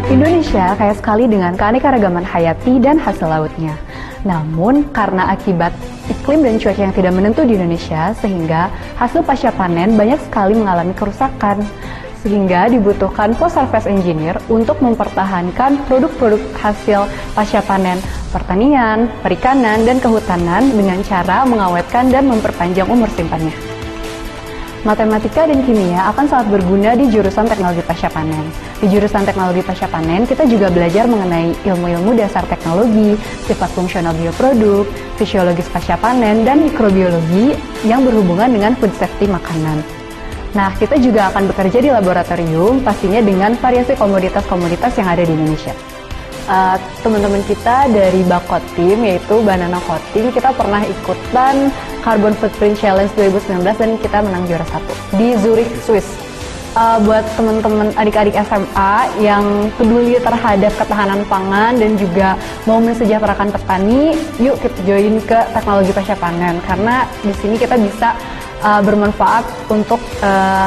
Indonesia kaya sekali dengan keanekaragaman hayati dan hasil lautnya. Namun, karena akibat iklim dan cuaca yang tidak menentu di Indonesia, sehingga hasil pasca panen banyak sekali mengalami kerusakan. Sehingga dibutuhkan post-harvest engineer untuk mempertahankan produk-produk hasil pasca panen pertanian, perikanan, dan kehutanan dengan cara mengawetkan dan memperpanjang umur simpannya. Matematika dan kimia akan sangat berguna di jurusan teknologi pasca panen. Di jurusan teknologi pasca panen, kita juga belajar mengenai ilmu-ilmu dasar teknologi, sifat fungsional bioproduk, fisiologis pasca panen, dan mikrobiologi yang berhubungan dengan food safety makanan. Nah, kita juga akan bekerja di laboratorium, pastinya dengan variasi komoditas-komoditas yang ada di Indonesia. Teman-teman kita dari Bakotim, yaitu Banana Coating, kita pernah ikutan Carbon Footprint Challenge 2019 dan kita menang juara 1 di Zurich, Swiss. Buat teman-teman adik-adik SMA yang peduli terhadap ketahanan pangan dan juga mau mensejahterakan petani, yuk kita join ke teknologi pasca panen karena di sini kita bisa bermanfaat untuk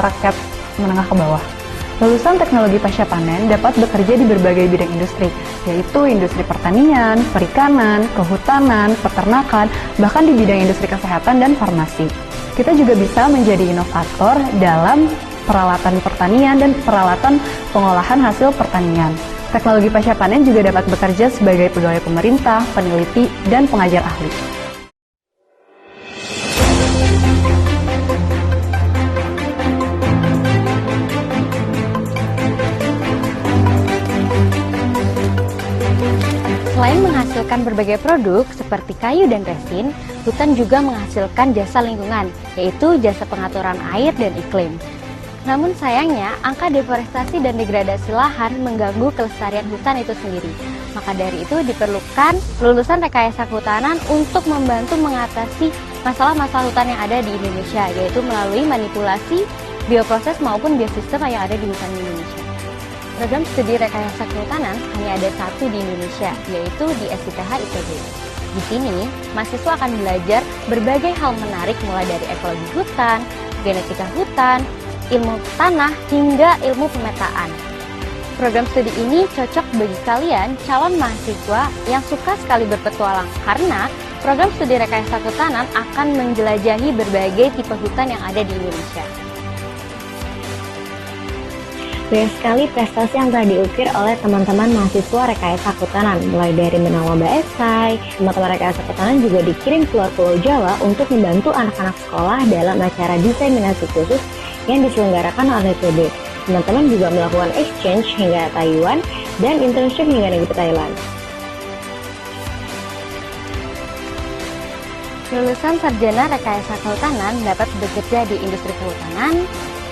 rakyat menengah ke bawah. Lulusan teknologi pasca panen dapat bekerja di berbagai bidang industri, yaitu industri pertanian, perikanan, kehutanan, peternakan, bahkan di bidang industri kesehatan dan farmasi. Kita juga bisa menjadi inovator dalam peralatan pertanian dan peralatan pengolahan hasil pertanian. Teknologi pasca panen juga dapat bekerja sebagai pegawai pemerintah, peneliti, dan pengajar ahli. Selain menghasilkan berbagai produk seperti kayu dan resin, hutan juga menghasilkan jasa lingkungan, yaitu jasa pengaturan air dan iklim. Namun sayangnya, angka deforestasi dan degradasi lahan mengganggu kelestarian hutan itu sendiri. Maka dari itu diperlukan lulusan rekayasa kehutanan untuk membantu mengatasi masalah-masalah hutan yang ada di Indonesia, yaitu melalui manipulasi, bioproses maupun biosistem yang ada di hutan Indonesia. Program studi rekayasa kehutanan hanya ada satu di Indonesia, yaitu di SITH ITB. Di sini, mahasiswa akan belajar berbagai hal menarik mulai dari ekologi hutan, genetika hutan, ilmu tanah, hingga ilmu pemetaan. Program studi ini cocok bagi kalian calon mahasiswa yang suka sekali berpetualang, karena program studi rekayasa kehutanan akan menjelajahi berbagai tipe hutan yang ada di Indonesia. Banyak sekali prestasi yang telah diukir oleh teman-teman mahasiswa rekayasa kehutanan, mulai dari menang lomba esai. Teman-teman rekayasa kehutanan juga dikirim keluar Pulau Jawa untuk membantu anak-anak sekolah dalam acara diseminasi khusus yang diselenggarakan oleh ITB. Teman-teman juga melakukan exchange hingga Taiwan dan internship hingga negeri Thailand. Lulusan sarjana rekayasa kehutanan dapat bekerja di industri kehutanan,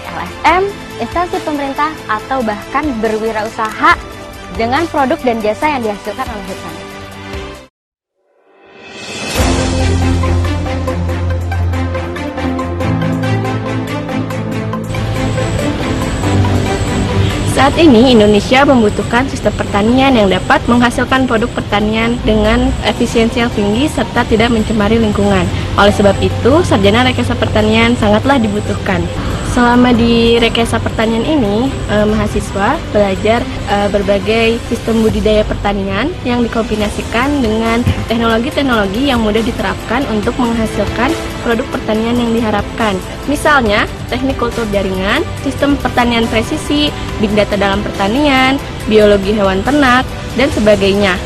LSM, instansi pemerintah, atau bahkan berwirausaha dengan produk dan jasa yang dihasilkan oleh hutan. Saat ini Indonesia membutuhkan sistem pertanian yang dapat menghasilkan produk pertanian dengan efisiensi yang tinggi serta tidak mencemari lingkungan. Oleh sebab itu, sarjana rekayasa pertanian sangatlah dibutuhkan. Selama di rekayasa pertanian ini, mahasiswa belajar berbagai sistem budidaya pertanian yang dikombinasikan dengan teknologi-teknologi yang mudah diterapkan untuk menghasilkan produk pertanian yang diharapkan. Misalnya, teknik kultur jaringan, sistem pertanian presisi, big data dalam pertanian, biologi hewan ternak, dan sebagainya.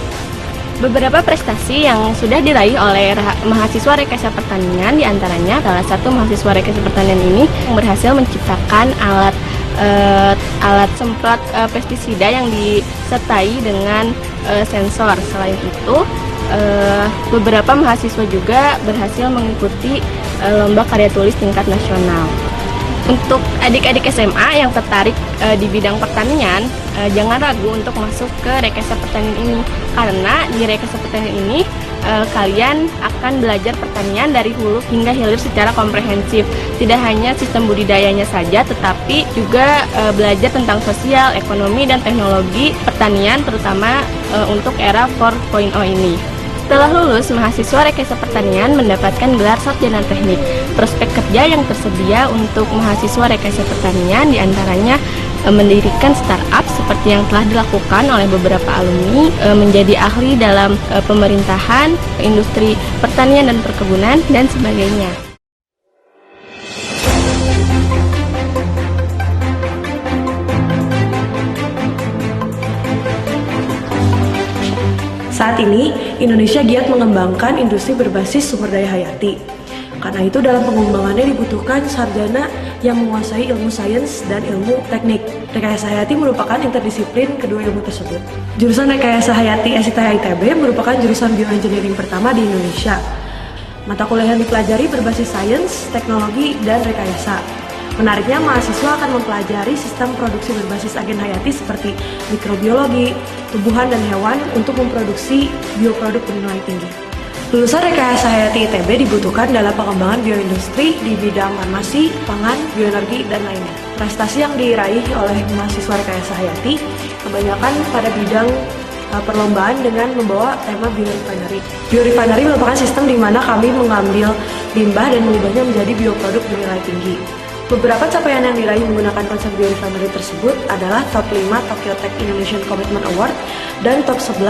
Beberapa prestasi yang sudah diraih oleh mahasiswa rekayasa pertanian, diantaranya salah satu mahasiswa rekayasa pertanian ini yang berhasil menciptakan alat semprot pestisida yang disertai dengan sensor. Selain itu, beberapa mahasiswa juga berhasil mengikuti lomba karya tulis tingkat nasional. Untuk adik-adik SMA yang tertarik di bidang pertanian, jangan ragu untuk masuk ke rekayasa pertanian ini, karena di rekayasa pertanian ini kalian akan belajar pertanian dari hulu hingga hilir secara komprehensif. Tidak hanya sistem budidayanya saja, tetapi juga belajar tentang sosial, ekonomi, dan teknologi pertanian, terutama untuk era 4.0 ini. Setelah lulus, mahasiswa rekayasa pertanian mendapatkan gelar sarjana teknik. Prospek kerja yang tersedia untuk mahasiswa rekayasa pertanian diantaranya mendirikan startup seperti yang telah dilakukan oleh beberapa alumni, menjadi ahli dalam pemerintahan, industri pertanian dan perkebunan, dan sebagainya. Saat ini, Indonesia giat mengembangkan industri berbasis sumber daya hayati. Karena itu dalam pengembangannya dibutuhkan sarjana yang menguasai ilmu sains dan ilmu teknik. Rekayasa hayati merupakan interdisiplin kedua ilmu tersebut. Jurusan Rekayasa Hayati SITH ITB merupakan jurusan bioengineering pertama di Indonesia. Mata kuliah yang dipelajari berbasis sains, teknologi, dan rekayasa. Menariknya, mahasiswa akan mempelajari sistem produksi berbasis agen hayati seperti mikrobiologi, tumbuhan dan hewan untuk memproduksi bioproduk bernilai tinggi. Lulusan Rekayasa Hayati ITB dibutuhkan dalam pengembangan bioindustri di bidang farmasi, pangan, bioenergi, dan lainnya. Prestasi yang diraih oleh mahasiswa Rekayasa Hayati kebanyakan pada bidang perlombaan dengan membawa tema biorefinery. Biorefinery merupakan sistem di mana kami mengambil limbah dan mengubahnya menjadi bioproduk bernilai tinggi. Beberapa capaian yang diraih menggunakan konsep biorefinery tersebut adalah top 5 Tokyo Tech Innovation Commitment Award dan top 11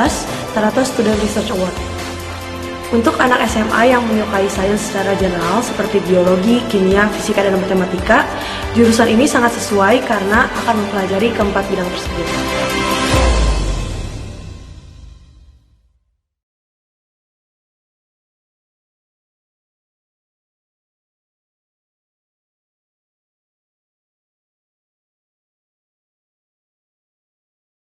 Tarato Student Research Award. Untuk anak SMA yang menyukai sains secara general seperti biologi, kimia, fisika, dan matematika, jurusan ini sangat sesuai karena akan mempelajari keempat bidang tersebut.